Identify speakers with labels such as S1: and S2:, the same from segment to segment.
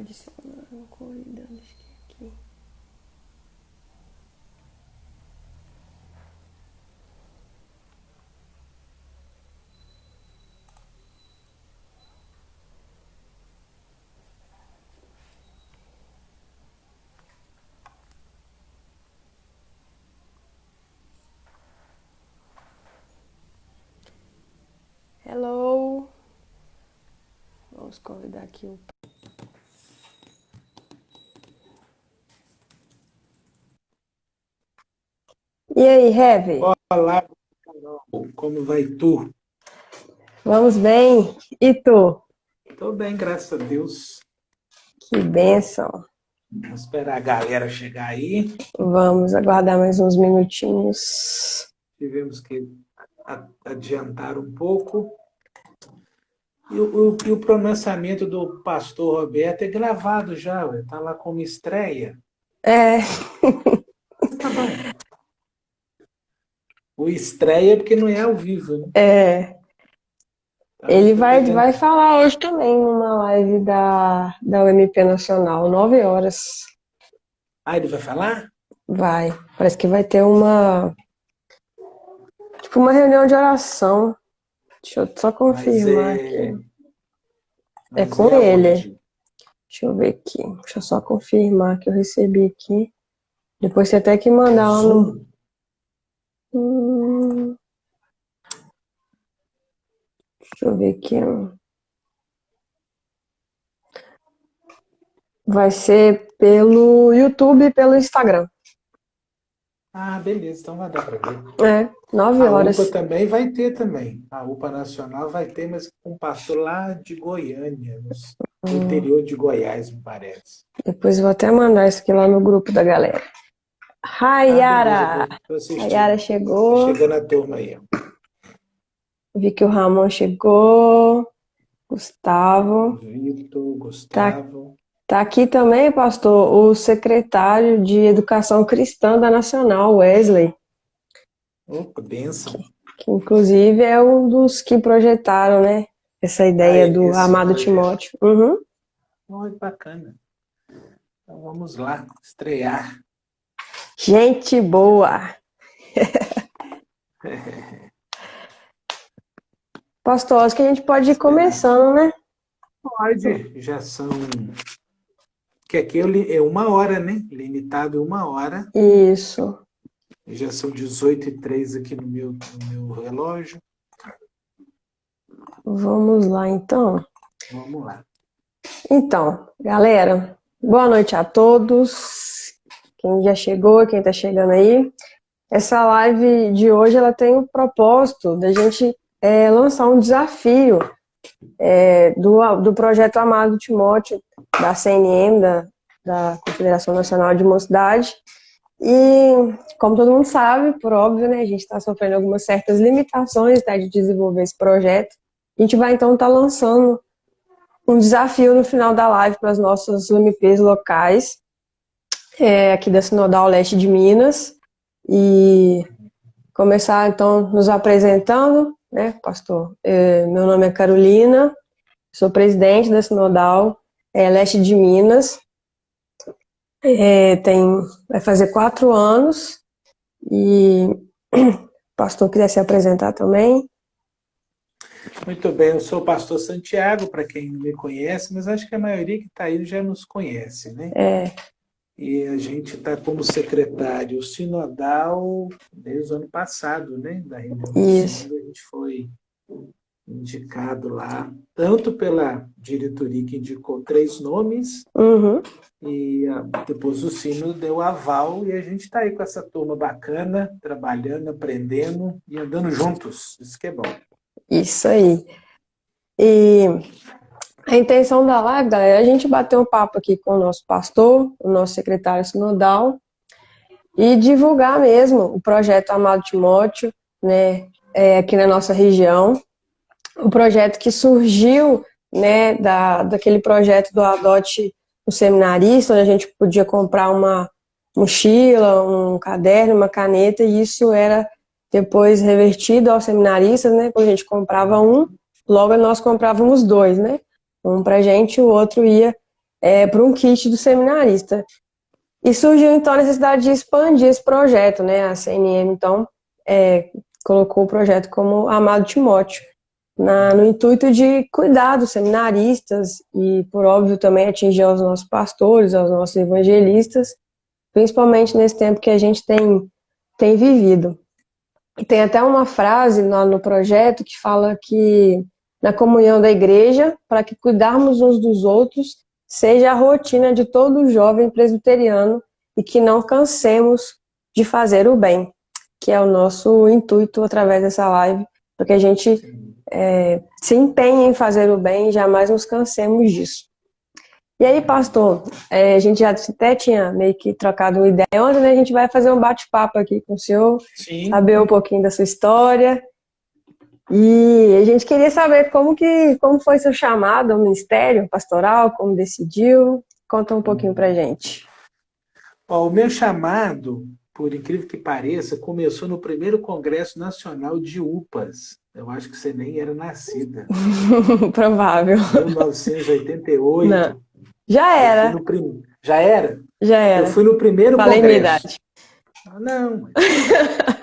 S1: adicionar uma convidada aqui. Hello! Vamos convidar aqui o... E aí, Heavy?
S2: Olá, Carol. Como vai tu?
S1: Vamos bem? E tu?
S2: Tô bem, graças a Deus.
S1: Que bênção!
S2: Vamos esperar a galera chegar aí.
S1: Vamos aguardar mais uns minutinhos.
S2: Tivemos que adiantar um pouco. E o pronunciamento do pastor Roberto é gravado já, ué. Tá lá como estreia.
S1: É,
S2: Tá bom. O estreia é porque não é ao vivo, né?
S1: é.
S2: Então a
S1: Ele
S2: gente vai
S1: vai
S2: pegando.
S1: falar hoje também numa live da UMP Nacional, 9 horas.
S2: Ah, ele vai falar?
S1: Vai. Parece que vai ter tipo uma reunião de oração. Deixa eu só
S2: Mas
S1: confirmar aqui.
S2: é,
S1: É
S2: mas
S1: com
S2: é
S1: ele.
S2: aonde?
S1: Deixa eu ver aqui. Deixa eu só confirmar que eu recebi aqui. Depois você tem que
S2: É
S1: mandar lá no.
S2: Zoom?
S1: Hum, deixa eu ver aqui. Vai ser pelo YouTube e pelo Instagram.
S2: Ah, beleza, então vai dar para ver.
S1: É, 9
S2: A UPA
S1: horas.
S2: também vai ter também. A UPA Nacional vai ter, mas com um pastor lá de Goiânia, no interior de Goiás, me parece.
S1: Depois eu vou até mandar isso aqui lá no grupo da galera.
S2: Ah, beleza, eu
S1: Rayara!
S2: vou assistir.
S1: Rayara
S2: Tá
S1: chegou.
S2: chegando a turma aí, ó.
S1: Vi que o Ramon chegou. Gustavo.
S2: Vitor,
S1: Tá,
S2: Gustavo.
S1: tá aqui também, pastor, o secretário de Educação Cristã da Nacional, Wesley,
S2: Opa, bênção.
S1: que inclusive é um dos que projetaram, né, essa
S2: Ah,
S1: ideia do
S2: esse
S1: amado
S2: projeto.
S1: Timóteo. Uhum.
S2: Olha, bacana. Então vamos lá, estrear.
S1: Gente boa! Pastor, acho que a gente pode ir
S2: Esperar.
S1: começando, né?
S2: Pode, já são. Que aqui é 1 hora, né? Limitado 1 hora.
S1: Isso.
S2: Já são 18h03 aqui no meu relógio.
S1: Vamos lá, então.
S2: Vamos lá.
S1: Então, galera, boa noite a todos. Quem já chegou, quem tá chegando aí. Essa live de hoje ela tem o propósito da gente lançar um desafio do projeto Amado Timóteo, da CNM, da Confederação Nacional de Mocidade. E, como todo mundo sabe, por óbvio, né, a gente está sofrendo algumas certas limitações, tá, de desenvolver esse projeto. A gente vai, então, estar lançando um desafio no final da live para as nossas UMPs locais, aqui da Sinodal Leste de Minas. E começar, então, nos apresentando, né, pastor? Meu nome é Carolina, sou presidente da Sinodal Leste de Minas. Vai fazer 4 anos e o pastor quiser se apresentar também.
S2: Muito bem, eu sou o pastor Santiago, para quem não me conhece, mas acho que a maioria que está aí já nos conhece, né?
S1: É,
S2: E a gente está como secretário sinodal desde o ano passado, né? Da reunião do
S1: isso.
S2: sínodo, a gente foi indicado lá, tanto pela diretoria que indicou 3 nomes,
S1: Uhum,
S2: e depois o sínodo deu aval, e a gente está aí com essa turma bacana, trabalhando, aprendendo e andando juntos. Isso que é bom.
S1: isso aí. E a intenção da live, galera, é a gente bater um papo aqui com o nosso pastor, o nosso secretário sinodal, e divulgar mesmo o projeto Amado Timóteo, né, aqui na nossa região. O projeto que surgiu, né, daquele projeto do Adote o Seminarista, onde a gente podia comprar uma mochila, um caderno, uma caneta, e isso era depois revertido aos seminaristas, né, quando a gente comprava um, logo nós comprávamos dois, né, um pra gente e o outro ia para um kit do seminarista. E surgiu, então, a necessidade de expandir esse projeto, né? A CNM, então, colocou o projeto como Amado Timóteo, no intuito de cuidar dos seminaristas e, por óbvio, também atingir aos nossos pastores, aos nossos evangelistas, principalmente nesse tempo que a gente tem vivido. E tem até uma frase no projeto que fala que na comunhão da igreja, para que cuidarmos uns dos outros, seja a rotina de todo jovem presbiteriano e que não cansemos de fazer o bem, que é o nosso intuito através dessa live, para que a gente se empenhe em fazer o bem e jamais nos cansemos disso. E aí, pastor, a gente já até tinha meio que trocado uma ideia ontem, né? A gente vai fazer um bate-papo aqui com o senhor,
S2: Sim.
S1: saber um pouquinho da sua história. E a gente queria saber como foi seu chamado ao ministério pastoral, como decidiu. Conta um pouquinho pra gente.
S2: O meu chamado, por incrível que pareça, começou no primeiro Congresso Nacional de UPAs. Eu acho que você nem era nascida.
S1: Provável.
S2: 1988.
S1: Não. Já era.
S2: Já era?
S1: Já era.
S2: Eu fui no primeiro
S1: Falei
S2: congresso.
S1: Minha idade.
S2: Não.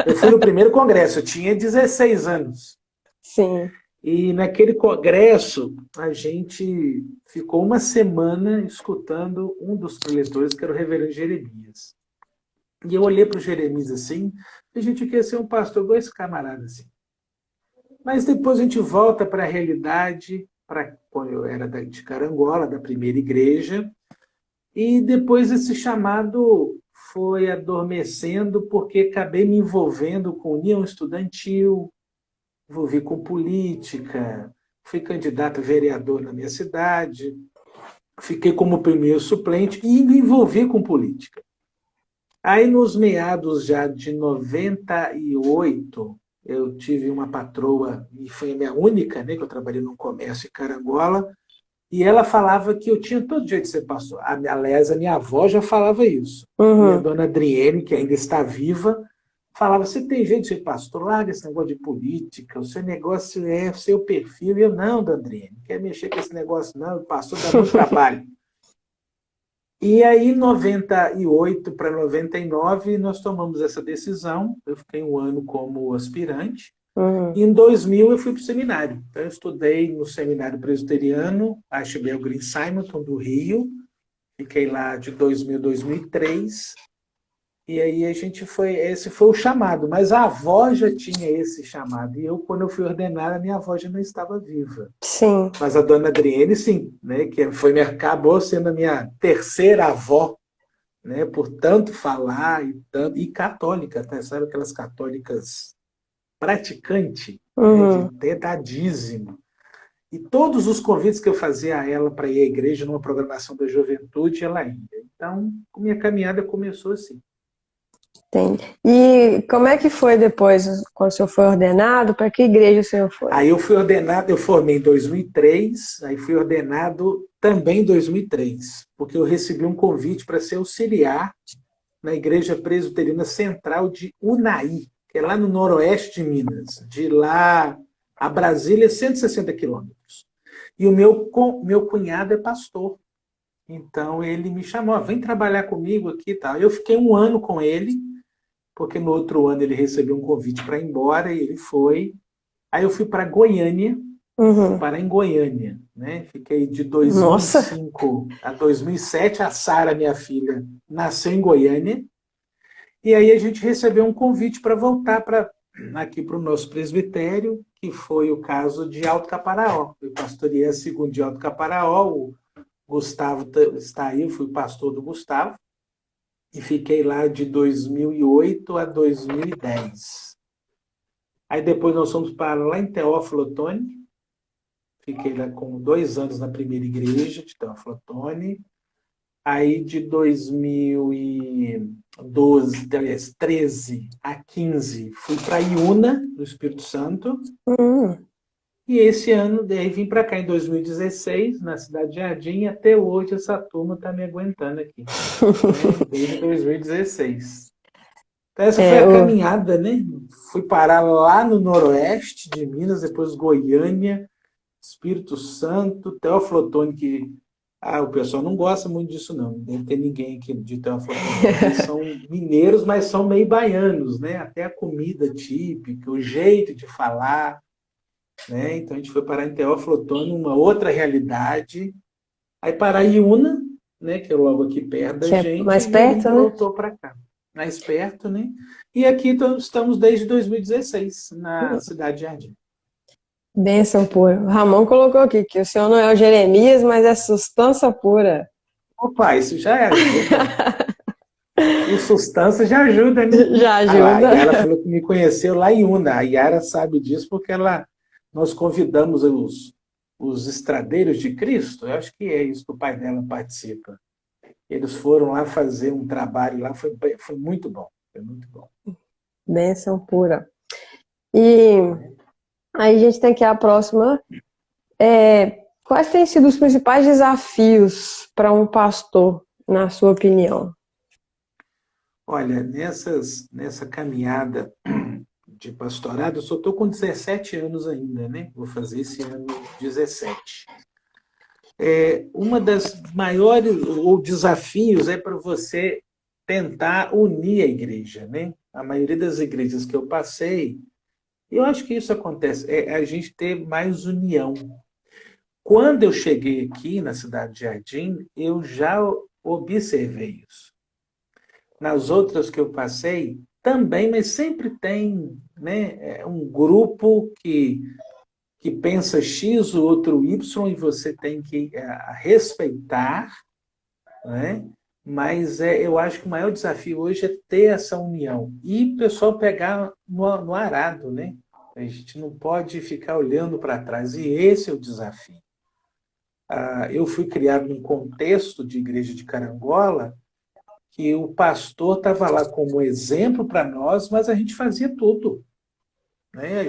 S2: Eu fui no primeiro congresso, eu tinha 16 anos.
S1: Sim.
S2: E naquele congresso, a gente ficou uma semana escutando um dos preletores, que era o reverendo Jeremias. E eu olhei para o Jeremias assim, e a gente queria ser um pastor igual esse camarada assim. Mas depois a gente volta para a realidade, para quando eu era de Carangola, da primeira igreja, e depois esse chamado foi adormecendo porque acabei me envolvendo com união estudantil, envolvi com política, fui candidato a vereador na minha cidade, fiquei como primeiro suplente e me envolvi com política. Aí, nos meados já de 98, eu tive uma patroa, e foi a minha única, né, que eu trabalhei num comércio em Carangola, e ela falava que eu tinha todo jeito de ser pastor. Aliás, a minha avó já falava isso.
S1: Uhum.
S2: E a dona Adriene, que ainda está viva, falava, você tem jeito de ser pastor? Larga esse negócio de política, o seu negócio é o seu perfil. E eu, não, dona Adriene, não quero mexer com esse negócio não, o pastor dá muito trabalho. E aí, 98 para 99, nós tomamos essa decisão. Eu fiquei um ano como aspirante.
S1: Uhum.
S2: E em 2000 eu fui para o seminário. Então, eu estudei no Seminário Presbiteriano, Archibald Green Simonton, do Rio. Fiquei lá de 2000 a 2003. E aí esse foi o chamado. Mas a avó já tinha esse chamado. E eu, quando eu fui ordenada, a minha avó já não estava viva.
S1: Sim.
S2: Mas a dona Adriene, sim, né, que acabou sendo a minha terceira avó, né, por tanto falar e católica, tá? Sabe aquelas católicas praticante,
S1: Uhum.
S2: né, de dar dízimo. E todos os convites que eu fazia a ela para ir à igreja numa programação da juventude, ela ia. Então, minha caminhada começou assim.
S1: Entendi. E como é que foi depois, quando o senhor foi ordenado? Para que igreja o senhor foi?
S2: Aí eu fui ordenado, eu formei em 2003, aí fui ordenado também em 2003, porque eu recebi um convite para ser auxiliar na Igreja Presbiteriana Central de Unai, que é lá no noroeste de Minas. De lá a Brasília, 160 quilômetros. E o meu cunhado é pastor. Então ele me chamou, vem trabalhar comigo aqui e tal. Eu fiquei um ano com ele, porque no outro ano ele recebeu um convite para ir embora e ele foi. Aí eu fui para Goiânia, fui parar em Goiânia, né? Fiquei de 2005 a 2007. A Sara, minha filha, nasceu em Goiânia. E aí a gente recebeu um convite para voltar aqui para o nosso presbitério, que foi o caso de Alto Caparaó. Eu pastoreei a segunda de Alto Caparaó, o Gustavo está aí, eu fui pastor do Gustavo, e fiquei lá de 2008 a 2010. Aí depois nós fomos para lá em Teófilo Otoni, fiquei lá com 2 anos na primeira igreja de Teófilo Otoni. Aí de 2012, 13 a 15, fui para Iuna, no Espírito Santo. E esse ano, daí vim para cá em 2016, na cidade de Jardim, e até hoje essa turma está me aguentando aqui. Desde 2016. Então essa foi a caminhada, né? Fui parar lá no noroeste de Minas, depois Goiânia, Espírito Santo, Teófilo Otoni, que O pessoal não gosta muito disso, não. Não deve ter ninguém aqui de Teófilo, não. Eles são mineiros, mas são meio baianos, né? Até a comida típica, o jeito de falar, né? Então a gente foi parar em Teófilo Otoni, uma outra realidade. Aí parar em Iuna, né? Que é logo aqui perto da
S1: Que é
S2: gente,
S1: mais
S2: e a
S1: perto,
S2: gente
S1: né?
S2: voltou para cá, mais perto, né? E aqui estamos desde 2016, na cidade de Jardim.
S1: Bênção pura. O Ramon colocou aqui que o senhor não é o Jeremias, mas é substância pura.
S2: Opa, isso já ajuda. O Sustância já ajuda, né?
S1: Já
S2: Lá, a
S1: ajuda.
S2: Yara falou que me conheceu lá em Una. A Yara sabe disso porque nós convidamos os estradeiros de Cristo. Eu acho que é isso que o pai dela participa. Eles foram lá fazer um trabalho lá, foi muito bom. Foi muito bom.
S1: Bênção pura. E aí a gente tem aqui a próxima. Quais têm sido os principais desafios para um pastor, na sua opinião?
S2: Olha, nessa caminhada de pastorado, eu só estou com 17 anos ainda, né? Vou fazer esse ano 17. Uma das maiores ou desafios é para você tentar unir a igreja, né? A maioria das igrejas que eu passei, eu acho que isso acontece, é a gente ter mais união. Quando eu cheguei aqui na cidade de Jardim, eu já observei isso. Nas outras que eu passei, também, mas sempre tem, né, um grupo que pensa X, o outro Y, e você tem que respeitar, né? Mas eu acho que o maior desafio hoje é ter essa união. E o pessoal pegar no arado, né? A gente não pode ficar olhando para trás. E esse é o desafio. Eu fui criado num contexto de igreja de Carangola que o pastor estava lá como exemplo para nós, mas a gente fazia tudo. Né?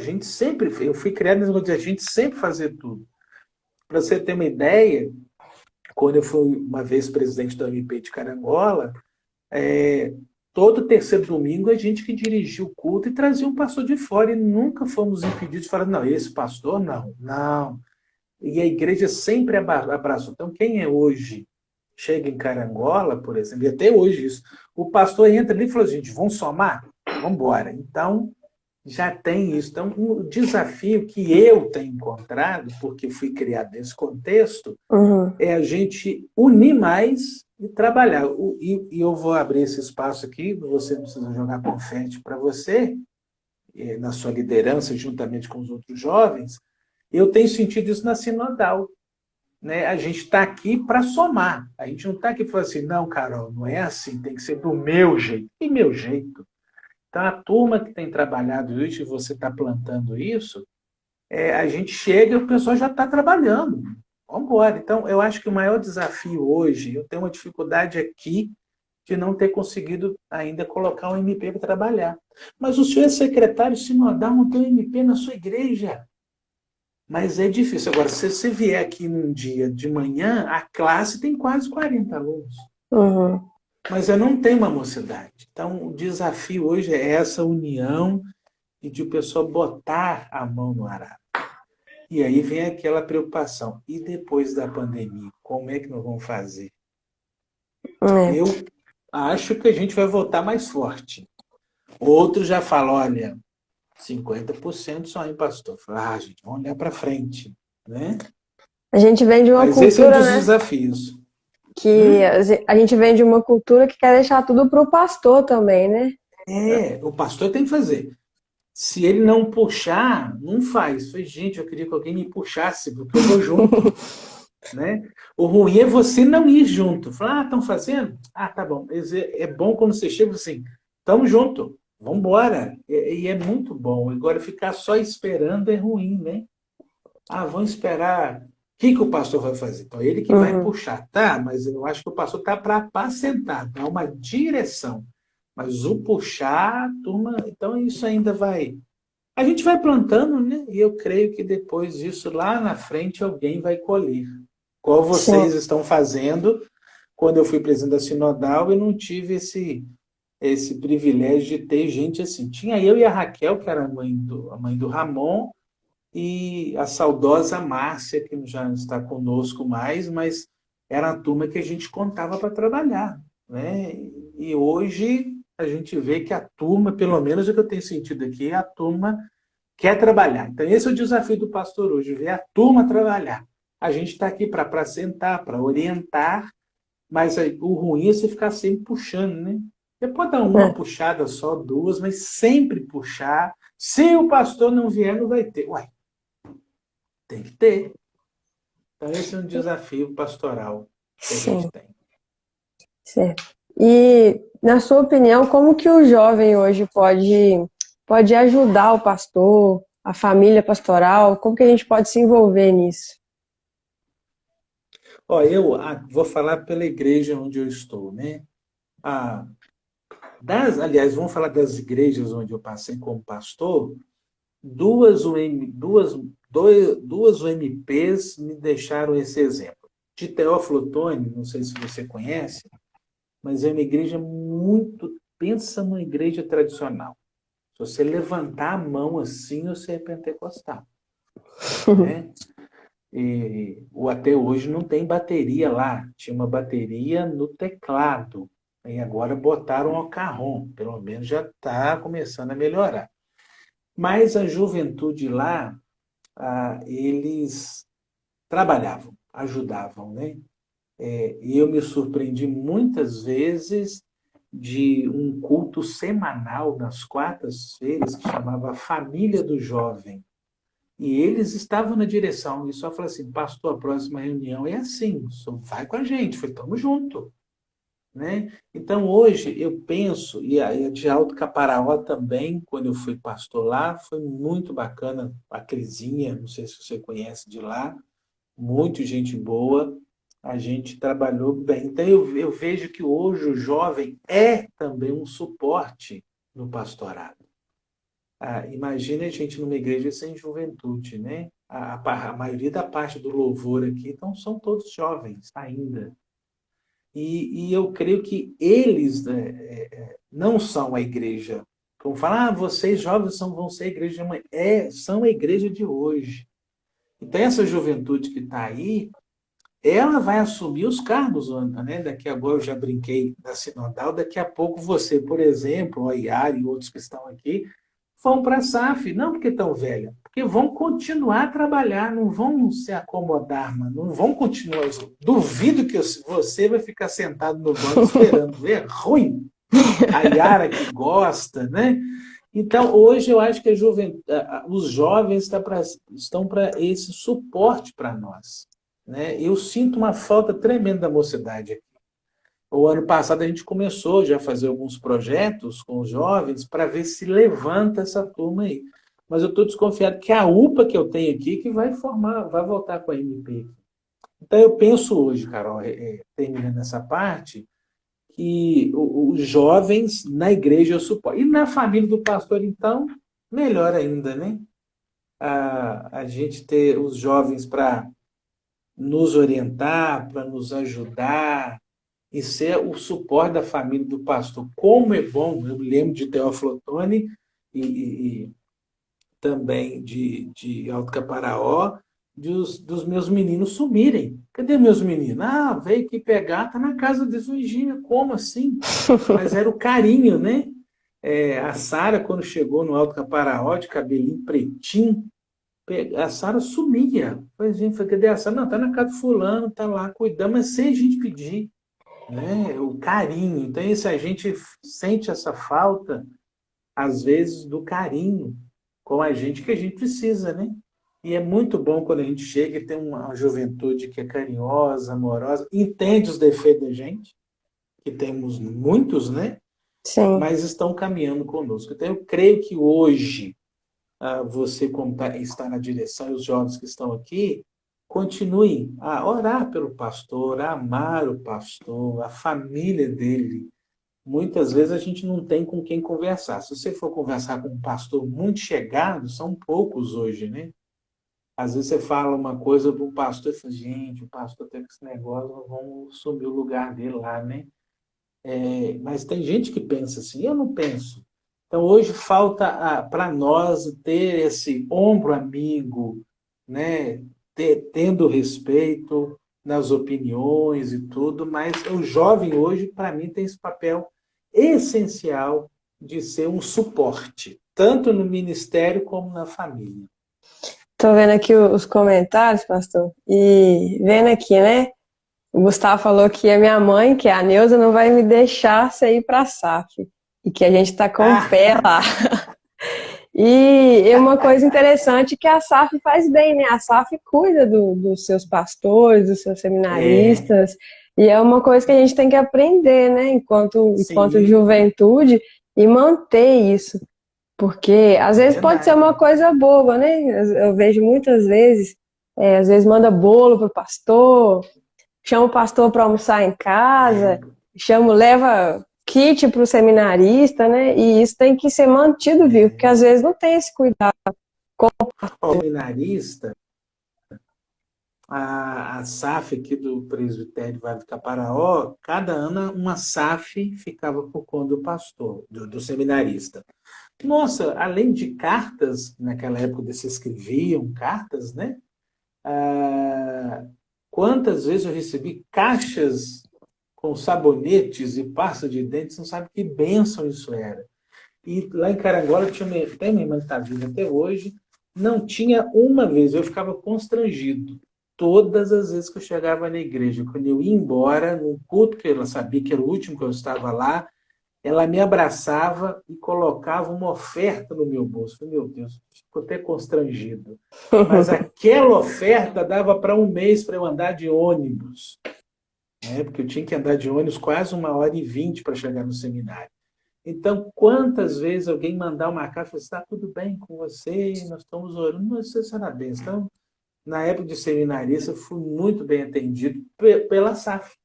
S2: Eu fui criado nesse contexto, a gente sempre fazia tudo. Para você ter uma ideia, quando eu fui uma vez presidente da UMP de Carangola, todo terceiro domingo a gente que dirigia o culto e trazia um pastor de fora e nunca fomos impedidos de falar, não, esse pastor não, não. E a igreja sempre abraçou. Então, quem é hoje, chega em Carangola, por exemplo, e até hoje isso, o pastor entra ali e fala, gente, vamos somar? Vamos embora. Então, já tem isso. Então, o desafio que eu tenho encontrado, porque fui criado nesse contexto, é a gente unir mais e trabalhar. E eu vou abrir esse espaço aqui, você não precisa jogar confete para você, na sua liderança, juntamente com os outros jovens, eu tenho sentido isso na Sinodal. Né? A gente está aqui para somar. A gente não está aqui para falar assim, não, Carol, não é assim, tem que ser do meu jeito. E meu jeito? Então, a turma que tem trabalhado isso, e você está plantando isso, a gente chega e o pessoal já está trabalhando. Vamos embora. Então, eu acho que o maior desafio hoje, eu tenho uma dificuldade aqui de não ter conseguido ainda colocar um MP para trabalhar. Mas o senhor é secretário sinodal, não tem um MP na sua igreja. Mas é difícil. Agora, se você vier aqui num dia de manhã, a classe tem quase 40 alunos. Mas eu não tenho uma mocidade. Então, o desafio hoje é essa união e de o pessoal botar a mão no arado. E aí vem aquela preocupação. E depois da pandemia, como é que nós vamos fazer? Eu acho que a gente vai voltar mais forte. Outros já falam, olha, 50% só, hein, pastor? Gente, vamos olhar para frente, né?
S1: A gente vem de uma
S2: Mas
S1: cultura,
S2: esse é um dos
S1: né?
S2: desafios.
S1: Que a gente vem de uma cultura que quer deixar tudo para o pastor também, né?
S2: O pastor tem que fazer. Se ele não puxar, não faz. Falei, gente, eu queria que alguém me puxasse, porque eu vou junto. Né? O ruim é você não ir junto. Falar, estão fazendo? Tá bom. É bom quando você chega assim, estamos juntos, vamos embora. E é muito bom. Agora, ficar só esperando é ruim, né? Vamos esperar. O que o pastor vai fazer? Então, ele que vai puxar, tá? Mas eu acho que o pastor está para apacentar, dar uma direção. Mas o puxar, turma, então isso ainda vai. A gente vai plantando, né? E eu creio que depois disso, lá na frente, alguém vai colher. Qual vocês estão fazendo. Quando eu fui presidente da Sinodal, eu não tive esse privilégio de ter gente assim. Tinha eu e a Raquel, que era a mãe do Ramon, e a saudosa Márcia, que já está conosco mais, mas era a turma que a gente contava para trabalhar, né? E hoje a gente vê que a turma, pelo menos o que eu tenho sentido aqui, a turma quer trabalhar. Então, esse é o desafio do pastor hoje, ver a turma trabalhar. A gente está aqui para sentar, para orientar, mas o ruim é você ficar sempre puxando, né? Você pode dar uma
S1: É,
S2: puxada só, duas, mas sempre puxar. Se o pastor não vier, não vai ter. Uai, tem que ter. Então, esse é um desafio pastoral que a gente
S1: sim,
S2: tem.
S1: certo. E, na sua opinião, como que o jovem hoje pode ajudar o pastor, a família pastoral? Como que a gente pode se envolver nisso?
S2: Ó, eu vou falar pela igreja onde eu estou, né? Ah, aliás, vamos falar das igrejas onde eu passei como pastor. Duas UMPs me deixaram esse exemplo. De Teófilo Otoni, não sei se você conhece, mas é uma igreja muito. Pensa numa igreja tradicional. Se você levantar a mão assim, você é pentecostal, né? Ou até hoje não tem bateria lá. Tinha uma bateria no teclado. E agora botaram o carrom. Pelo menos já está começando a melhorar. Mas a juventude lá, eles trabalhavam, ajudavam, né? E eu me surpreendi muitas vezes de um culto semanal nas quartas-feiras que chamava Família do Jovem. E eles estavam na direção e só falaram assim, pastor, a próxima reunião é assim, só vai com a gente. Foi, tamo junto, né? Então, hoje, eu penso, e a de Alto Caparaó também, quando eu fui pastor lá, foi muito bacana, a Crisinha, não sei se você conhece de lá, muito gente boa, a gente trabalhou bem. Então, eu vejo que hoje o jovem é também um suporte no pastorado. Imagina a gente numa igreja sem juventude, né? A maioria da parte do louvor aqui, então, são todos jovens ainda. E eu creio que eles, né, não são a igreja. Como falar, vocês jovens vão ser a igreja de amanhã. São a igreja de hoje. Então, essa juventude que está aí, ela vai assumir os cargos, né? Daqui agora eu já brinquei da Sinodal, daqui a pouco você, por exemplo, a Iara e outros que estão aqui, vão para a SAF, não porque estão velhas, porque vão continuar a trabalhar, não vão se acomodar, mano, não vão continuar. Duvido que você vai ficar sentado no banco esperando. É ruim. A Iara que gosta, né? Então, hoje eu acho que os jovens estão para esse suporte para nós, né? Eu sinto uma falta tremenda da mocidade. O ano passado a gente começou já a fazer alguns projetos com os jovens para ver se levanta essa turma aí. Mas eu estou desconfiado que a UPA que eu tenho aqui que vai voltar com a MP. Então eu penso hoje, Carol, terminando essa parte, que os jovens na igreja eu suporto. E na família do pastor, então, melhor ainda, né? A gente ter os jovens para nos orientar, para nos ajudar, e ser o suporte da família do pastor. Como é bom, eu lembro de Teófilo Otoni e também de Alto Caparaó, dos meus meninos sumirem. Cadê meus meninos? Veio aqui pegar, tá na casa de Virgínia. Como assim? Mas era o carinho, né? A Sara, quando chegou no Alto Caparaó, de cabelinho pretinho, a Sara sumia. Falei, gente, cadê a Sara? Não, tá na casa do fulano, tá lá cuidando, mas sem a gente pedir, né? O carinho. Então, isso a gente sente essa falta, às vezes, do carinho com a gente que a gente precisa, né? E é muito bom quando a gente chega e tem uma juventude que é carinhosa, amorosa, entende os defeitos da gente, que temos muitos, né?
S1: Sim,
S2: Mas estão caminhando conosco. Então, eu creio que hoje, você, como está na direção, e os jovens que estão aqui, continuem a orar pelo pastor, a amar o pastor, a família dele. Muitas vezes a gente não tem com quem conversar. Se você for conversar com um pastor muito chegado, são poucos hoje, né? Às vezes você fala uma coisa para o pastor e fala, gente, o pastor tem esse negócio, vamos assumir o lugar dele lá, né? Mas tem gente que pensa assim, eu não penso. Então hoje falta para nós ter esse ombro amigo, né? Tendo respeito. nas opiniões e tudo, mas o jovem hoje, para mim, tem esse papel essencial de ser um suporte, tanto no ministério como na família.
S1: Tô vendo aqui os comentários, pastor, e vendo aqui, né? O Gustavo falou que a minha mãe, que é a Neuza, não vai me deixar sair para a SAF e que a gente está com o pé lá. E uma coisa interessante que a SAF faz bem, né? A SAF cuida dos seus pastores, dos seus
S2: É,
S1: seminaristas, e é uma coisa que a gente tem que aprender, né? Enquanto
S2: sim,
S1: juventude, e manter isso. Porque às
S2: é
S1: vezes pode ser
S2: verdade.
S1: uma coisa boba, né? Eu vejo muitas vezes, às vezes manda bolo pro pastor, chama o pastor para almoçar em casa,
S2: É,
S1: leva kit para o seminarista, né? E isso tem que ser mantido vivo, porque
S2: é.
S1: às vezes não tem esse cuidado.
S2: O seminarista, a SAF aqui do Presbitério Vale do Caparaó, cada ano uma SAF ficava por conta do pastor, do seminarista. Nossa, além de cartas, naquela época se escreviam cartas, né? Ah, quantas vezes eu recebi caixas com sabonetes e pasta de dentes, não sabe que bênção isso era. E lá em Carangola, até minha irmã está viva até hoje, não tinha uma vez, eu ficava constrangido. Todas as vezes que eu chegava na igreja, quando eu ia embora, no culto, que ela sabia que era o último que eu estava lá, ela me abraçava e colocava uma oferta no meu bolso. Eu falei, meu Deus, ficou até constrangido. Mas aquela oferta dava para um mês para eu andar de ônibus, né? Porque eu tinha que andar de ônibus quase 1h20 para chegar no seminário. Então, quantas vezes alguém mandar uma carta e falar, está tudo bem com você, nós estamos orando, mas você será bem. Então, na época de seminarista, eu fui muito bem atendido pela SAF,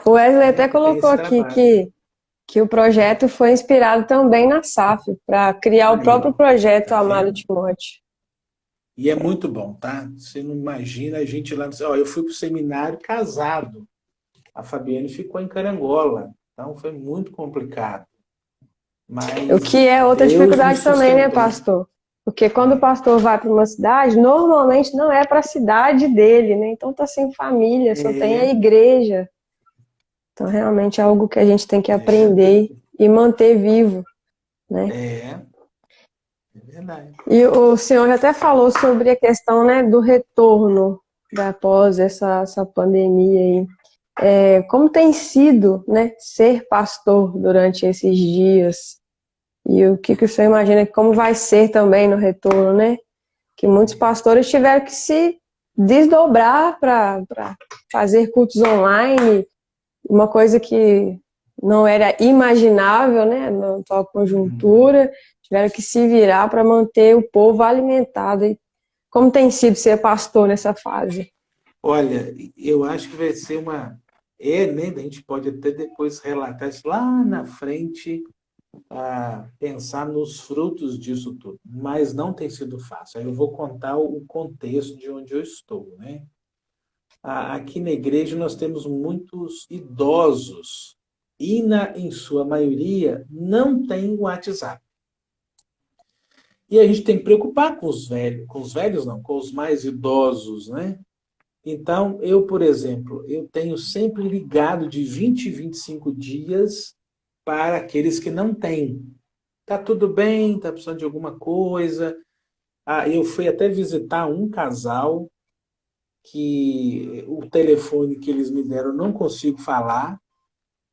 S1: O Wesley
S2: né,
S1: até
S2: que tem
S1: colocou
S2: esse
S1: aqui
S2: trabalho.
S1: que o projeto foi inspirado também na SAF, para criar o
S2: Aí,
S1: próprio projeto
S2: tá
S1: Amado
S2: vendo?
S1: Timóteo.
S2: E é muito bom, tá? Você não imagina a gente lá. Ó, eu fui para o seminário casado. A Fabiane ficou em Carangola. Então foi muito complicado.
S1: O
S2: Mas
S1: que é outra
S2: Deus nos
S1: dificuldade também, né,
S2: sustentou.
S1: pastor? Porque quando o
S2: É,
S1: pastor vai para uma cidade, normalmente não é para a cidade dele, né? Então tá sem família, só tem a
S2: é,
S1: igreja. Então realmente é algo que a gente tem que
S2: é,
S1: aprender e manter vivo, né?
S2: é, é verdade.
S1: E o senhor já até falou sobre a questão, né, do retorno após essa pandemia aí. Como tem sido, né, ser pastor durante esses dias? E o que o senhor imagina que como vai ser também no retorno, né? Que muitos pastores tiveram que se desdobrar para fazer cultos online, uma coisa que não era imaginável, né, na atual
S2: Uhum.
S1: conjuntura, tiveram que se virar para manter o povo alimentado. E como tem sido ser pastor nessa fase?
S2: Olha, eu acho que vai ser uma. É, né? A gente pode até depois relatar isso lá na frente, pensar nos frutos disso tudo. Mas não tem sido fácil. Aí eu vou contar o contexto de onde eu estou, né? Aqui na igreja nós temos muitos idosos e, em sua maioria, não tem WhatsApp. E a gente tem que preocupar com os velhos não, com os mais idosos, né? Então, eu, por exemplo, eu tenho sempre ligado de 20 em 25 dias para aqueles que não têm. Tá tudo bem, tá precisando de alguma coisa. Eu fui até visitar um casal que o telefone que eles me deram eu não consigo falar,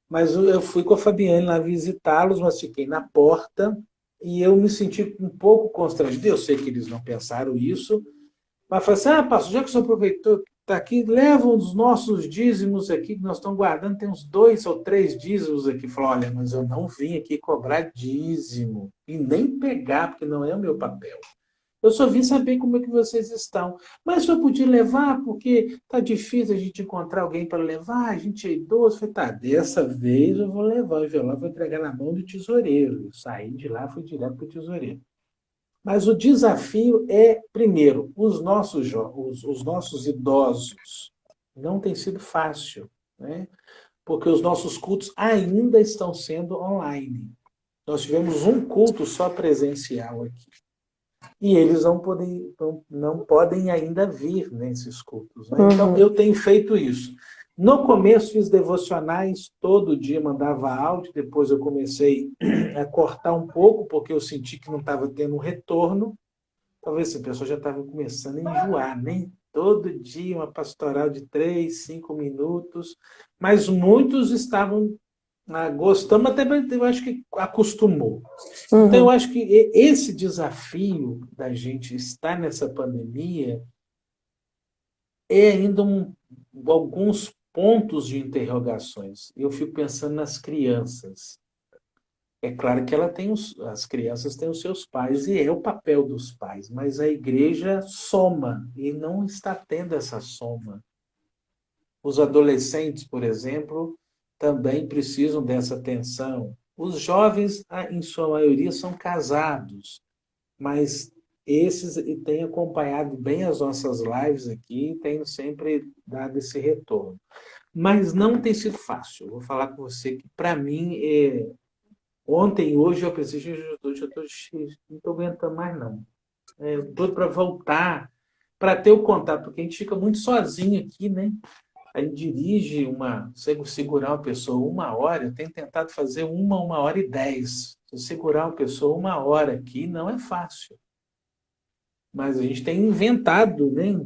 S2: mas eu fui com a Fabiane lá visitá-los, mas fiquei na porta e eu me senti um pouco constrangido. Eu sei que eles não pensaram isso, mas falei assim: pastor, já que o senhor aproveitou, está aqui, leva os nossos dízimos aqui, que nós estamos guardando, tem uns 2 ou 3 dízimos aqui. Falou: olha, mas eu não vim aqui cobrar dízimo e nem pegar, porque não é o meu papel. Eu só vim saber como é que vocês estão. Mas só podia levar, porque tá difícil a gente encontrar alguém para levar, a gente é idoso. Eu falei, tá, dessa vez eu vou levar o envelope, vou entregar na mão do tesoureiro. Eu saí de lá, fui direto para o tesoureiro. Mas o desafio é, primeiro, os nossos idosos. Não tem sido fácil, né? Porque os nossos cultos ainda estão sendo online. Nós tivemos um culto só presencial aqui. e eles não podem ainda vir nesses cultos, né? Então, eu tenho feito isso. No começo, fiz devocionais todo dia, mandava áudio, depois eu comecei a cortar um pouco, porque eu senti que não estava tendo um retorno. Talvez a pessoa já estava começando a enjoar, né? Todo dia uma pastoral de 3, 5 minutos, mas muitos estavam gostando, até eu acho que acostumou. Então, eu acho que esse desafio da gente estar nessa pandemia é ainda alguns pontos de interrogações. Eu fico pensando nas crianças. É claro que as crianças têm os seus pais e é o papel dos pais, mas a igreja soma e não está tendo essa soma. Os adolescentes, por exemplo, também precisam dessa atenção. Os jovens, em sua maioria, são casados, mas esses têm acompanhado bem as nossas lives aqui, têm sempre dado esse retorno. Mas não tem sido fácil. Eu vou falar com você que, para mim, ontem e hoje eu pensei, não estou aguentando mais, não. Tudo para voltar, para ter o contato, porque a gente fica muito sozinho aqui, né? A gente dirige segurar uma pessoa 1 hora, eu tenho tentado fazer 1 hora e 10. Se eu segurar uma pessoa 1 hora aqui, não é fácil. Mas a gente tem inventado, né?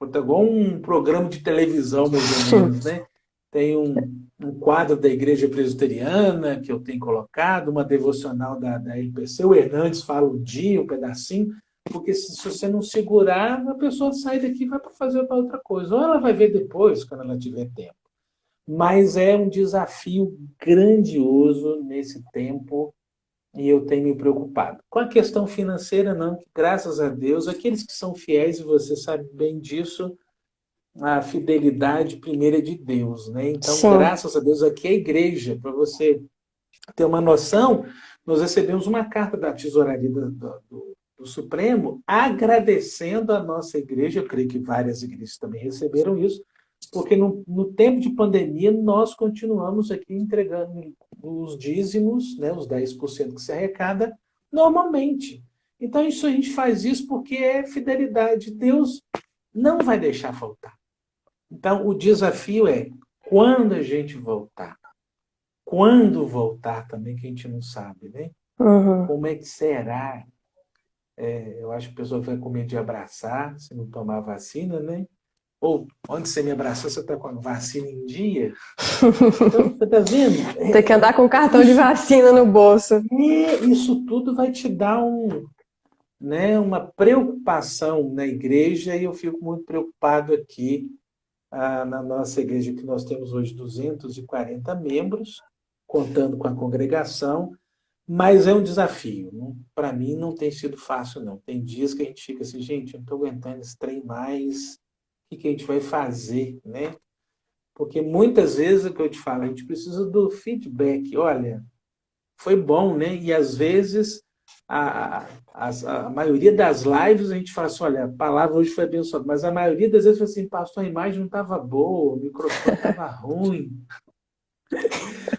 S2: Igual um programa de televisão, mais ou menos, né? Tem um quadro da Igreja Presbiteriana que eu tenho colocado, uma devocional da IPC, o Hernandes fala um dia, um pedacinho, porque se você não segurar, a pessoa sai daqui e vai para fazer outra coisa. Ou ela vai ver depois, quando ela tiver tempo. Mas é um desafio grandioso nesse tempo e eu tenho me preocupado. Com a questão financeira, não, que, graças a Deus, aqueles que são fiéis, e você sabe bem disso, a fidelidade primeira é de Deus, né? Então,
S1: Sim.
S2: Graças a Deus, aqui é a igreja, para você ter uma noção, nós recebemos uma carta da tesouraria do Supremo agradecendo a nossa igreja, eu creio que várias igrejas também receberam isso, porque no tempo de pandemia nós continuamos aqui entregando os dízimos, né, os 10% que se arrecada, normalmente. Então, a gente faz isso porque é fidelidade. Deus não vai deixar faltar. Então, o desafio é quando a gente voltar. Quando voltar também, que a gente não sabe, né? Como é que será? Eu acho que a pessoa vai com medo de abraçar, se não tomar vacina, né? Ou, onde você me abraçou, você está com a vacina em dia? Então, você está vendo?
S1: Tem que andar com cartão de vacina no bolso.
S2: Isso tudo vai te dar uma preocupação na igreja, e eu fico muito preocupado aqui na nossa igreja, que nós temos hoje 240 membros, contando com a congregação, mas é um desafio. Para mim, não tem sido fácil, não. Tem dias que a gente fica assim, gente, eu não estou aguentando esse trem mais, o que a gente vai fazer, né? Porque muitas vezes, o que eu te falo, a gente precisa do feedback. Olha, foi bom, né? E às vezes, a maioria das lives, a gente fala assim, olha, a palavra hoje foi abençoada, mas a maioria das vezes foi assim, pastor, a imagem não estava boa, o microfone estava ruim.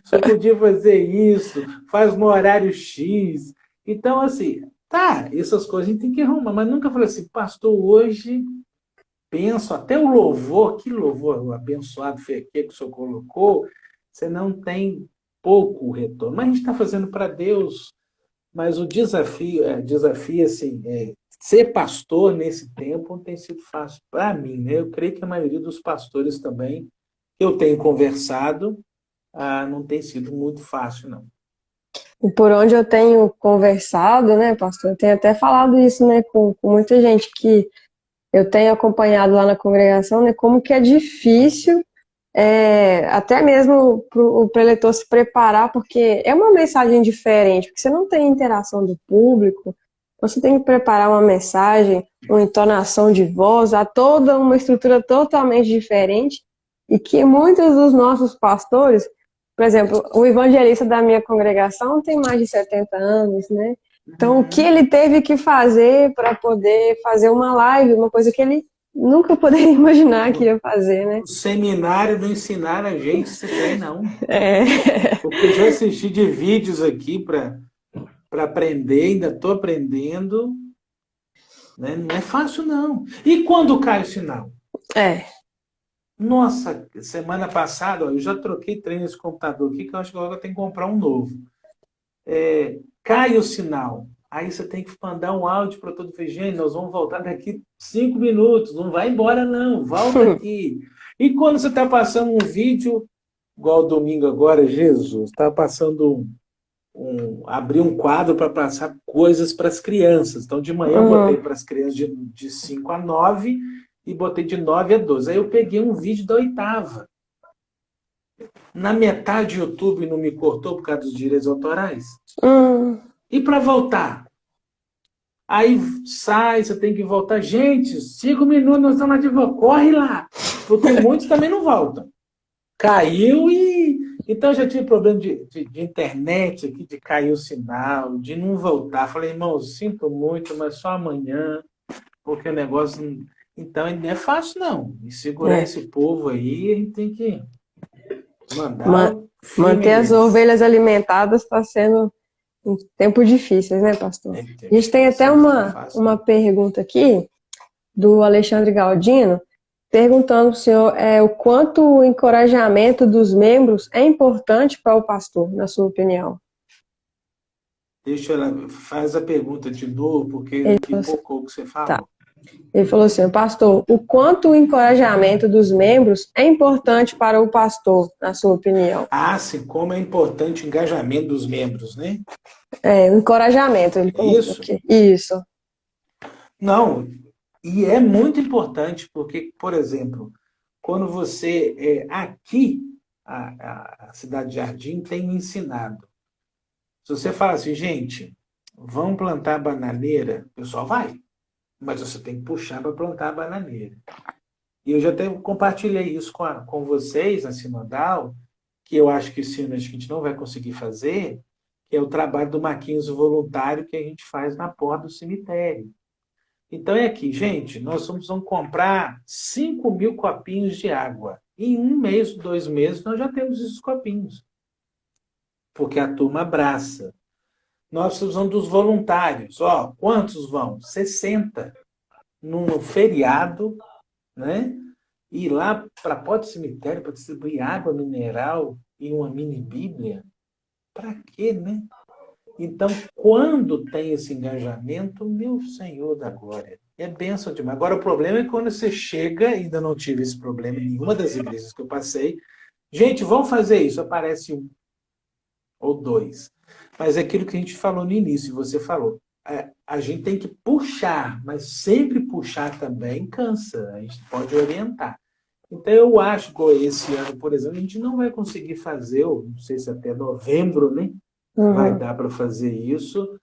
S2: Você podia fazer isso, faz no horário X. Então, assim, essas coisas a gente tem que arrumar, mas nunca falei assim, pastor, hoje penso, até o louvor, que louvor abençoado foi aquele que o senhor colocou, você não tem pouco retorno. Mas a gente está fazendo para Deus, mas o desafio assim, ser pastor nesse tempo não tem sido fácil para mim, né? Eu creio que a maioria dos pastores também, que eu tenho conversado, não tem sido muito fácil, não.
S1: E por onde eu tenho conversado, né, pastor, eu tenho até falado isso, né, com muita gente que eu tenho acompanhado lá na congregação, né, como que é difícil, até mesmo para o preletor se preparar, porque é uma mensagem diferente, porque você não tem interação do público, você tem que preparar uma mensagem, uma entonação de voz, há toda uma estrutura totalmente diferente, e que muitos dos nossos pastores, por exemplo, o evangelista da minha congregação tem mais de 70 anos, né? Então, o que ele teve que fazer para poder fazer uma live, uma coisa que ele nunca poderia imaginar que ia fazer, né?
S2: O seminário não ensinaram a gente isso aí, não. Porque eu já assisti de vídeos aqui para aprender, ainda estou aprendendo, né? Não é fácil, não. E quando cai o sinal?
S1: É.
S2: Nossa, semana passada, ó, eu já troquei trem nesse computador aqui, que eu acho que agora eu tenho que comprar um novo. Cai o sinal. Aí você tem que mandar um áudio para todo mundo. Gente, nós vamos voltar daqui 5 minutos. Não vai embora, não. Volta aqui. E quando você está passando um vídeo, igual domingo agora, Jesus, está passando abri um quadro para passar coisas para as crianças. Então, de manhã eu botei para as crianças de 5 a 9 e botei de 9 a 12. Aí eu peguei um vídeo da oitava. Na metade, o YouTube não me cortou por causa dos direitos autorais. E para voltar? Aí sai, você tem que voltar. Gente, 5 minutos, nós estamos de volta. Corre lá. Porque muitos também não voltam. Caiu e... Então, eu já tive problema de internet aqui, de cair o sinal, de não voltar. Falei, irmão, sinto muito, mas só amanhã, porque o negócio... Então, não é fácil, não. E segurar esse povo aí, a gente tem que mandar
S1: manter as ovelhas alimentadas está sendo um tempo difíceis, né, pastor? A gente tem até uma pergunta aqui do Alexandre Galdino, perguntando para o senhor o quanto o encorajamento dos membros é importante para o pastor, na sua opinião.
S2: Deixa ela, faz a pergunta de novo, porque pipocou o que você falou.
S1: Tá. Ele falou assim, pastor, o quanto o encorajamento dos membros é importante para o pastor, na sua opinião?
S2: Ah, sim, como é importante o engajamento dos membros, né?
S1: O encorajamento, ele colocou aqui. Isso.
S2: Não, e é muito importante, porque, por exemplo, quando você... aqui, a cidade de Jardim tem me ensinado. Se você fala assim, gente, vamos plantar bananeira, o pessoal vai. Mas você tem que puxar para plantar a bananeira. E eu já até compartilhei isso com vocês na Sinodal, que eu acho que esse ano a gente não vai conseguir fazer, que é o trabalho do Marquinhos voluntário que a gente faz na porta do cemitério. Então é aqui, gente, nós vamos comprar 5.000 copinhos de água. Em 1 mês, 2 meses, nós já temos esses copinhos. Porque a turma abraça. Nós precisamos dos voluntários. Ó, quantos vão? 60. Num feriado, né? Ir lá para a porta do cemitério para distribuir água mineral e uma mini bíblia. Para quê, né? Então, quando tem esse engajamento, meu Senhor da glória, é bênção demais. Agora, o problema é quando você chega, ainda não tive esse problema em nenhuma das igrejas que eu passei, gente, vamos fazer isso, aparece 1 ou 2. Mas é aquilo que a gente falou no início, você falou, a gente tem que puxar, mas sempre puxar também cansa, a gente pode orientar. Então, eu acho que esse ano, por exemplo, a gente não vai conseguir fazer, não sei se até novembro, né? Vai dar para fazer isso,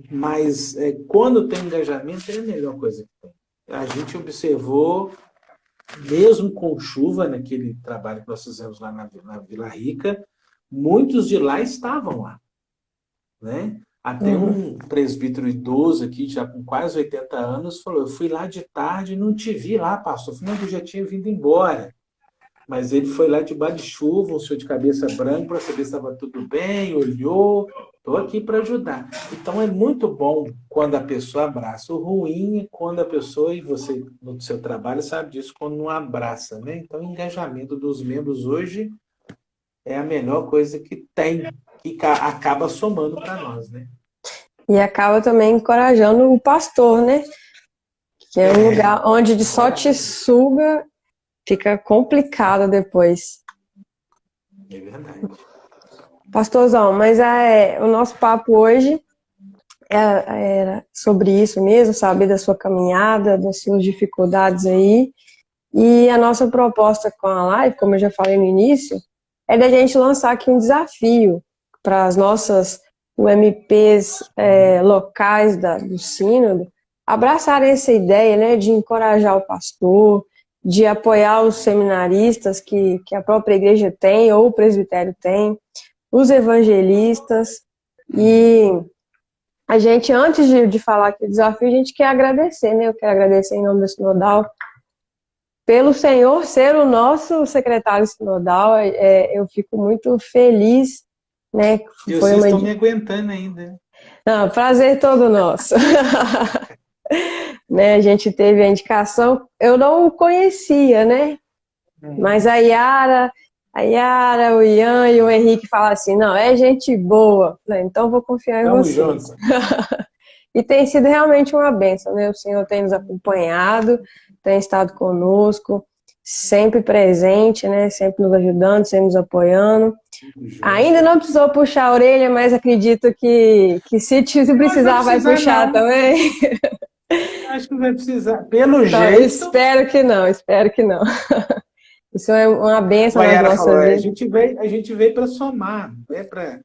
S2: mas quando tem engajamento é a melhor coisa que tem. A gente observou, mesmo com chuva, naquele trabalho que nós fizemos lá na Vila Rica, muitos de lá estavam lá, né? Até um presbítero idoso aqui, já com quase 80 anos, falou, eu fui lá de tarde e não te vi lá, pastor. Eu falei, não, eu já tinha vindo embora. Mas ele foi lá debaixo de chuva, um senhor de cabeça branca, para saber se estava tudo bem, olhou, estou aqui para ajudar. Então é muito bom quando a pessoa abraça. O ruim é quando a pessoa, e você no seu trabalho sabe disso, quando não abraça, né? Então o engajamento dos membros hoje é a melhor coisa que tem, que acaba somando para nós, né?
S1: E acaba também encorajando o pastor, né? Que é um lugar onde só te suga, fica complicado depois.
S2: É verdade.
S1: Pastorzão, mas o nosso papo hoje era sobre isso mesmo, saber da sua caminhada, das suas dificuldades aí. E a nossa proposta com a live, como eu já falei no início, é da gente lançar aqui um desafio para as nossas UMPs locais do Sínodo abraçarem essa ideia, né, de encorajar o pastor, de apoiar os seminaristas que a própria igreja tem, ou o presbitério tem, os evangelistas. E a gente, antes de falar aqui do desafio, a gente quer agradecer, né? Eu quero agradecer em nome da Sinodal, pelo Senhor ser o nosso secretário sinodal. Eu fico muito feliz, né?
S2: E vocês estão me aguentando ainda.
S1: Não, prazer todo nosso. né? A gente teve a indicação, eu não o conhecia, né? Mas a Yara, o Ian e o Henrique falaram assim, não, é gente boa. Falei, então vou confiar em
S2: Tamo
S1: vocês.
S2: junto.
S1: E tem sido realmente uma bênção, né? O Senhor tem nos acompanhado, tem estado conosco, sempre presente, né? Sempre nos ajudando, sempre nos apoiando. Ainda não precisou puxar a orelha, mas acredito que se precisar, vai puxar
S2: não.
S1: também.
S2: Acho que vai precisar. Pelo
S1: Então,
S2: jeito.
S1: espero que não, espero que não. Isso é uma bênção
S2: A
S1: nas
S2: Yara falou,
S1: nossas vidas.
S2: a gente veio para somar, não é para.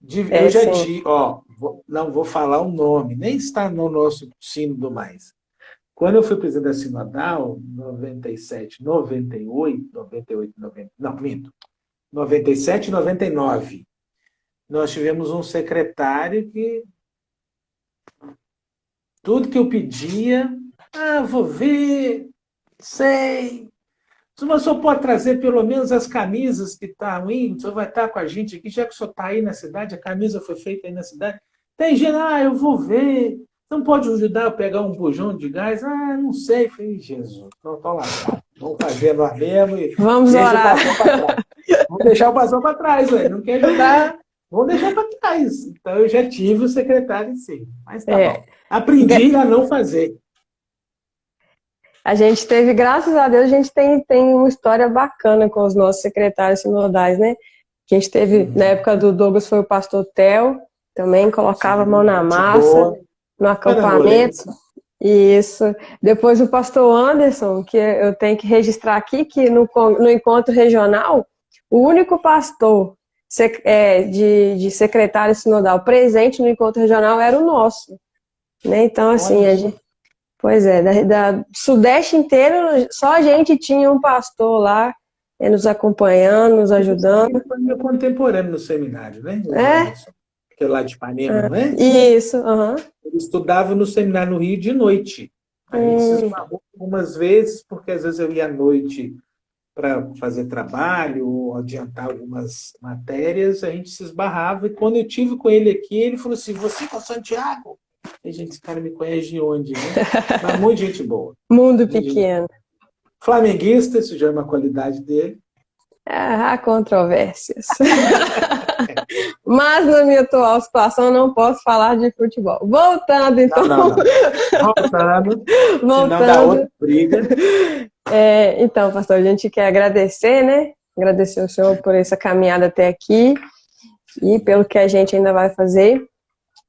S2: Eu
S1: É,
S2: já
S1: sim.
S2: tive, ó, não vou falar o nome, nem está no nosso sínodo mais. Quando eu fui presidente da Sinodal, 97, 98, 98, 90, não, minto, 97 e 99, nós tivemos um secretário que tudo que eu pedia, vou ver, sei. Mas o senhor pode trazer pelo menos as camisas que estão indo, o senhor vai estar com a gente aqui, já que o senhor está aí na cidade, a camisa foi feita aí na cidade. Tem gente, eu vou ver. Não pode ajudar a pegar um bujão de gás? Não sei. Falei, Jesus, não estou lá. Vamos fazer nós mesmo e
S1: Vamos
S2: deixa
S1: orar.
S2: o bastão para trás. Vamos deixar o bastão para trás, velho. Não quer ajudar, vamos deixar para trás. Então eu já tive o secretário em si. Mas tá bom. Aprendi a não fazer.
S1: A gente teve, graças a Deus, a gente tem uma história bacana com os nossos secretários sinodais, né? Que a gente teve, na época do Douglas, foi o pastor Theo, também colocava a mão na massa, no acampamento. Isso. Depois o pastor Anderson, que eu tenho que registrar aqui, que no encontro regional, o único pastor de secretário sinodal presente no encontro regional era o nosso. Né? Então, assim, pois é, da Sudeste inteiro, só a gente tinha um pastor lá, nos acompanhando, nos ajudando.
S2: Ele foi meu contemporâneo no seminário, né? O
S1: Anderson,
S2: que é lá de Ipanema, não é?
S1: Isso,
S2: Ele estudava no seminário no Rio de noite. A gente se esbarrou algumas vezes, porque às vezes eu ia à noite para fazer trabalho ou adiantar algumas matérias, a gente se esbarrava. E quando eu tive com ele aqui, ele falou assim, você com Santiago? E, gente, esse cara me conhece de onde, né? Mas muita gente boa.
S1: Mundo pequeno.
S2: Flamenguista, isso já é uma qualidade dele.
S1: Há controvérsias. Mas na minha atual situação eu não posso falar de futebol. Voltando, então.
S2: Não. Voltando. Senão dá outra briga.
S1: Então, pastor, a gente quer agradecer, né? Agradecer ao senhor por essa caminhada até aqui e pelo que a gente ainda vai fazer.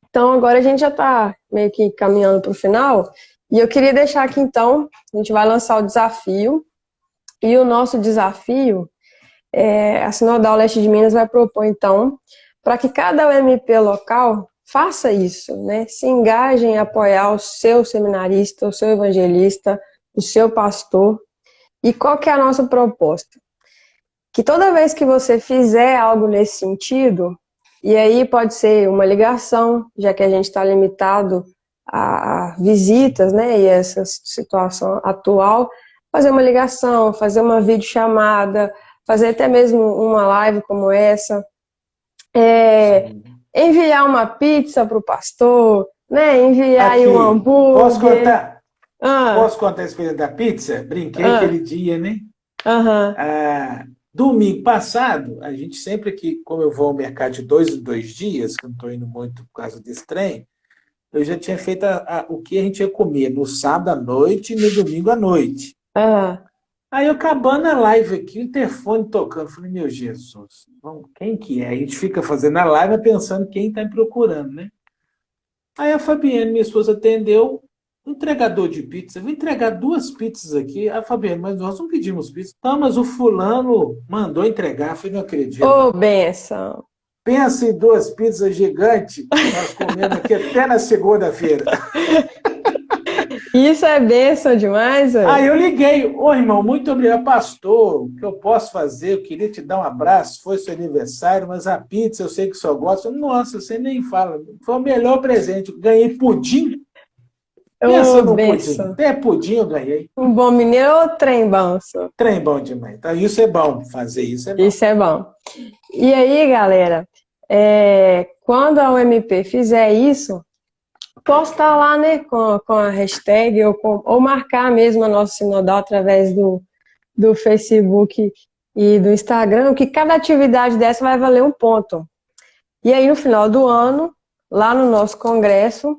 S1: Então, agora a gente já está meio que caminhando para o final. E eu queria deixar aqui, então, a gente vai lançar o desafio. E o nosso desafio, a Sinodal Leste de Minas vai propor, então, para que cada UMP local faça isso, né? Se engaje em apoiar o seu seminarista, o seu evangelista, o seu pastor. E qual que é a nossa proposta? Que toda vez que você fizer algo nesse sentido, e aí pode ser uma ligação, já que a gente está limitado a visitas, né? E essa situação atual, fazer uma ligação, fazer uma videochamada, fazer até mesmo uma live como essa, enviar uma pizza para o pastor, né? Enviar aí um hambúrguer.
S2: Posso contar? Posso contar a experiência da pizza? Brinquei aquele dia, né? Domingo passado, a gente sempre que, como eu vou ao mercado de 2 em 2 dias, que eu não estou indo muito por causa desse trem, eu já tinha feito o que a gente ia comer no sábado à noite e no domingo à noite. Aí eu acabando a live aqui, o interfone tocando, falei, meu Jesus, quem que é? A gente fica fazendo a live pensando quem está me procurando, né? Aí a Fabiana, minha esposa, atendeu, entregador de pizza, vou entregar 2 pizzas aqui. A Fabiana, mas nós não pedimos pizza. Não, mas o fulano mandou entregar, eu falei, não acredito.
S1: Ô, benção!
S2: Pensa em 2 pizzas gigantes, nós comemos aqui até na segunda-feira.
S1: Isso é bênção demais, velho.
S2: Aí eu liguei, irmão, muito obrigado, pastor, o que eu posso fazer? Eu queria te dar um abraço, foi seu aniversário, mas a pizza eu sei que o senhor gosta. Nossa, você nem fala, foi o melhor presente, ganhei pudim. Pensa no pudim, até pudim eu ganhei.
S1: Um bom mineiro ou trem bom, senhor?
S2: Trem bom demais, então isso é bom, fazer isso é bom.
S1: Isso é bom. E aí, galera, quando a UMP fizer isso, postar lá, né, com a hashtag ou marcar mesmo a nossa sinodal através do Facebook e do Instagram, que cada atividade dessa vai valer um ponto. E aí, no final do ano, lá no nosso congresso,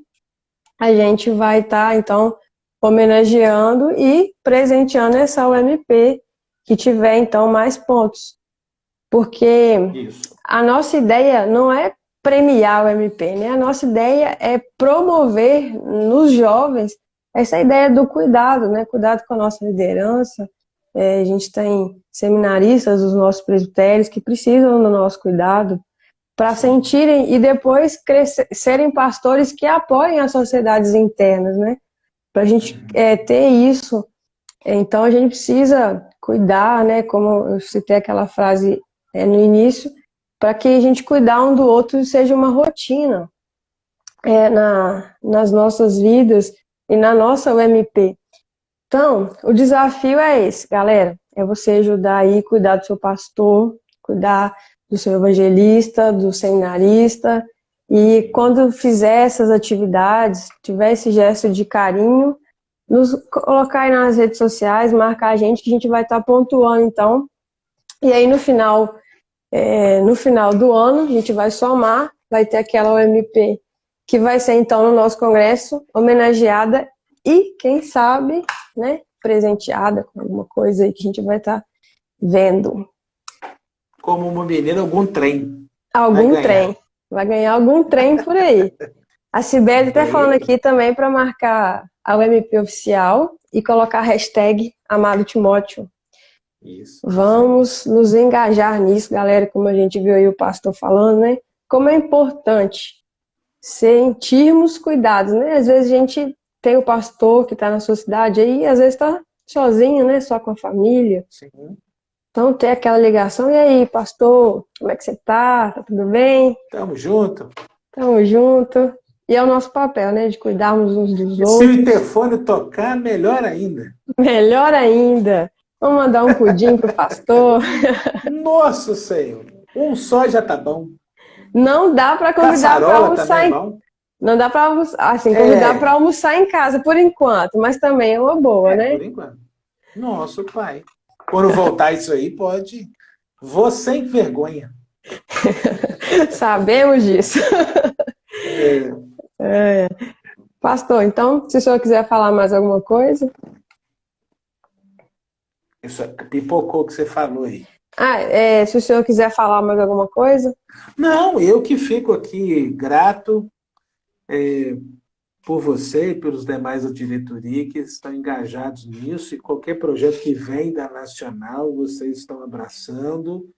S1: a gente vai estar, então, homenageando e presenteando essa UMP que tiver, então, mais pontos. Porque a nossa ideia não é premiar o MP, né? A nossa ideia é promover nos jovens essa ideia do cuidado, né? Cuidado com a nossa liderança. A gente tem seminaristas dos nossos presbitérios que precisam do nosso cuidado para sentirem e depois serem pastores que apoiem as sociedades internas, né? Para a gente ter isso, então a gente precisa cuidar, né? Como eu citei aquela frase no início, para que a gente cuidar um do outro seja uma rotina nas nossas vidas e na nossa UMP. Então, o desafio é esse, galera, é você ajudar aí, cuidar do seu pastor, cuidar do seu evangelista, do seminarista, e quando fizer essas atividades, tiver esse gesto de carinho, nos colocar aí nas redes sociais, marcar a gente, que a gente vai estar pontuando, então, e aí no final do ano, a gente vai somar, vai ter aquela OMP que vai ser, então, no nosso congresso, homenageada e, quem sabe, né, presenteada com alguma coisa aí que a gente vai estar vendo.
S2: Como uma menina, algum trem.
S1: Algum trem. Vai ganhar algum trem por aí. A Cibele está falando aqui também para marcar a UMP oficial e colocar a hashtag Amado Timóteo.
S2: Isso.
S1: Vamos nos engajar nisso, galera, como a gente viu aí o pastor falando, né? Como é importante sentirmos cuidados, né? Às vezes a gente tem o pastor que está na sua cidade aí, às vezes está sozinho, né? Só com a família.
S2: Sim.
S1: Então tem aquela ligação, e aí, pastor, como é que você tá? Tá tudo bem?
S2: Tamo junto.
S1: Tamo junto. E é o nosso papel, né? De cuidarmos uns dos outros.
S2: Se o interfone tocar, melhor ainda.
S1: Melhor ainda. Vamos mandar um pudim pro pastor.
S2: Nossa Senhor, um só já tá bom.
S1: Não dá para convidar para almoçar. Não dá para assim, convidar para almoçar em casa por enquanto, mas também é uma boa, né?
S2: Por enquanto. Nossa, pai. Quando voltar isso aí, pode. Vou sem vergonha.
S1: Sabemos disso. Pastor, então, se o senhor quiser falar mais alguma coisa.
S2: Isso pipocou que você falou aí.
S1: Se o senhor quiser falar mais alguma coisa.
S2: Não, eu que fico aqui grato por você e pelos demais da diretoria que estão engajados nisso, e qualquer projeto que vem da Nacional, vocês estão abraçando.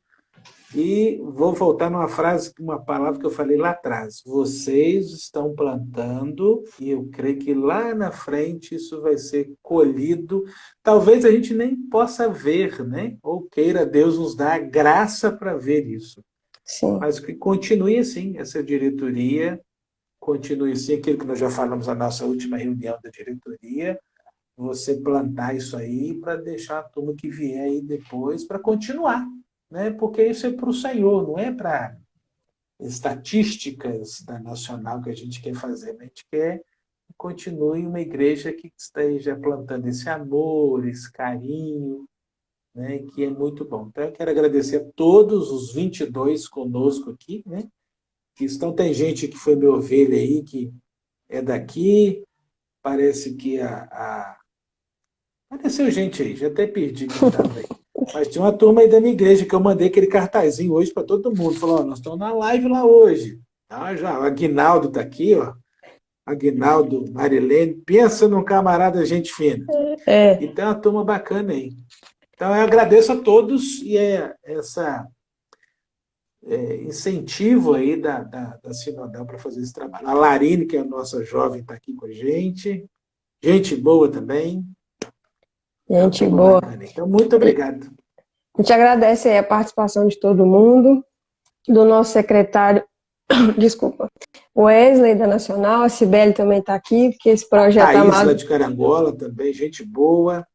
S2: E vou voltar numa frase, uma palavra que eu falei lá atrás. Vocês estão plantando, e eu creio que lá na frente isso vai ser colhido. Talvez a gente nem possa ver, né? Ou queira Deus nos dar a graça para ver isso.
S1: Sim.
S2: Mas que continue assim, essa diretoria, continue assim, aquilo que nós já falamos na nossa última reunião da diretoria, você plantar isso aí para deixar a turma que vier aí depois para continuar. Né? Porque isso é para o Senhor, não é para estatísticas da Nacional que a gente quer fazer. A gente quer que continue uma igreja que esteja plantando esse amor, esse carinho, né? Que é muito bom. Então, eu quero agradecer a todos os 22 conosco aqui, né? Então, tem gente que foi minha ovelha aí, que é daqui, parece que apareceu gente aí, já até perdi quem estava aí. Mas tinha uma turma aí da minha igreja que eu mandei aquele cartazinho hoje para todo mundo. Falou, nós estamos na live lá hoje. Já, o Aguinaldo está aqui, ó. Aguinaldo, Marilene. Pensa num camarada gente fina. E tem uma turma bacana aí. Então, eu agradeço a todos e essa incentivo aí da Sinodal para fazer esse trabalho. A Larine, que é a nossa jovem, está aqui com a gente. Gente boa também.
S1: Gente boa.
S2: Bacana. Então, muito obrigado.
S1: A gente agradece aí a participação de todo mundo, do nosso secretário, desculpa, Wesley da Nacional, a Cibele também está aqui, porque esse projeto
S2: a Isla de Carangola também, gente boa.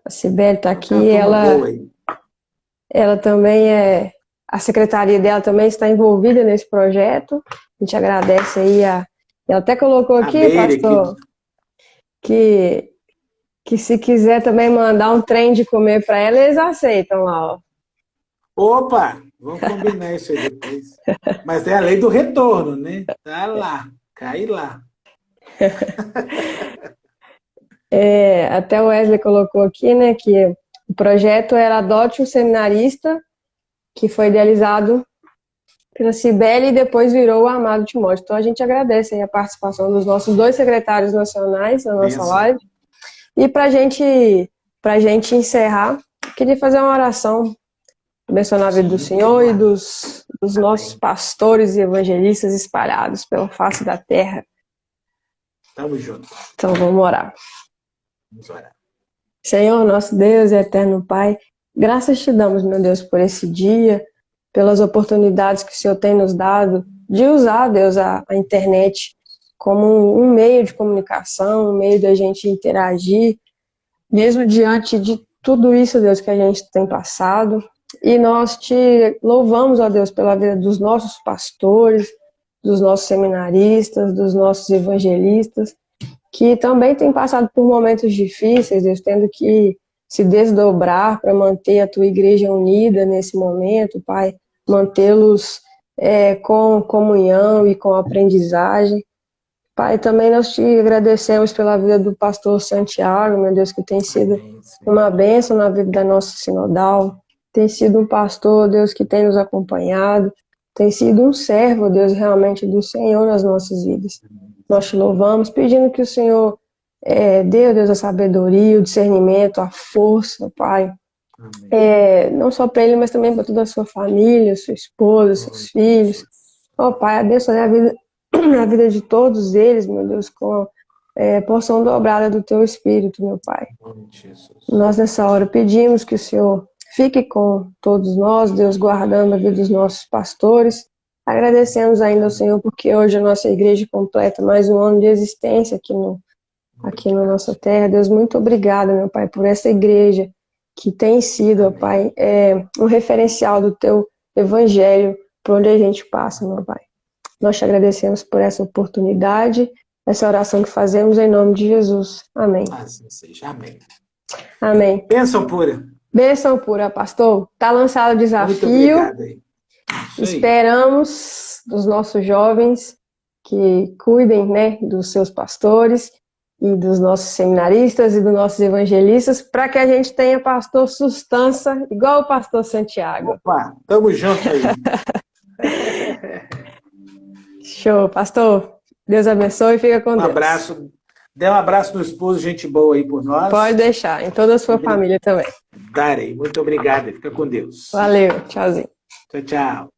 S1: A Cibele está aqui, ela também a secretaria dela também está envolvida nesse projeto. A gente agradece aí a Ela até colocou
S2: A
S1: aqui,
S2: Meire
S1: pastor,
S2: aqui.
S1: que se quiser também mandar um trem de comer para ela, eles aceitam lá, ó.
S2: Opa, vamos combinar isso aí depois. Mas é a lei do retorno, né? Tá lá, cai lá.
S1: Até o Wesley colocou aqui, né, que o projeto era Adote um Seminarista, que foi idealizado pela Cibele e depois virou o Amado Timóteo. Então a gente agradece aí a participação dos nossos 2 secretários nacionais na nossa
S2: Benção.
S1: live. E para gente encerrar, queria fazer uma oração, abençoar a vida do Senhor e dos nossos pastores e evangelistas espalhados pela face da terra.
S2: Tamo junto.
S1: Então vamos orar.
S2: Vamos orar.
S1: Senhor, nosso Deus e eterno Pai, graças te damos, meu Deus, por esse dia, pelas oportunidades que o Senhor tem nos dado de usar, Deus, a internet como um meio de comunicação, um meio da gente interagir, mesmo diante de tudo isso, Deus, que a gente tem passado. E nós te louvamos, ó Deus, pela vida dos nossos pastores, dos nossos seminaristas, dos nossos evangelistas, que também têm passado por momentos difíceis, Deus, tendo que se desdobrar para manter a tua igreja unida nesse momento, Pai, mantê-los com comunhão e com aprendizagem. Pai, também nós te agradecemos pela vida do pastor Santiago, meu Deus, que tem sido uma bênção na vida da nossa sinodal, tem sido um pastor, Deus, que tem nos acompanhado, tem sido um servo, Deus, realmente do Senhor nas nossas vidas. Nós te louvamos, pedindo que o Senhor dê, Deus, a sabedoria, o discernimento, a força, Pai, não só para ele, mas também para toda a sua família, sua esposa, seus filhos. Ó, Pai, abençoe a vida de todos eles, meu Deus, com porção dobrada do teu Espírito, meu Pai. Nós, nessa hora, pedimos que o Senhor fique com todos nós, Deus, guardando a vida dos nossos pastores. Agradecemos ainda ao Senhor, porque hoje a nossa igreja completa mais um ano de existência aqui na nossa terra. Deus, muito obrigada, meu Pai, por essa igreja que tem sido, ó Pai, um referencial do teu evangelho por onde a gente passa, meu Pai. Nós te agradecemos por essa oportunidade, essa oração que fazemos em nome de Jesus. Amém.
S2: Assim seja. Amém.
S1: Amém.
S2: Bênção pura.
S1: Bênção pura, pastor. Está lançado o desafio.
S2: Muito obrigado aí.
S1: Esperamos dos nossos jovens que cuidem, né, dos seus pastores e dos nossos seminaristas e dos nossos evangelistas, para que a gente tenha pastor sustância, igual o pastor Santiago.
S2: Opa, tamo junto aí.
S1: Show, pastor. Deus abençoe e fica com Deus.
S2: Um abraço. Dê um abraço no esposo, gente boa aí por nós.
S1: Pode deixar, em toda a sua família também.
S2: Darei. Muito obrigado. Fica com Deus.
S1: Valeu, tchauzinho.
S2: Tchau, tchau.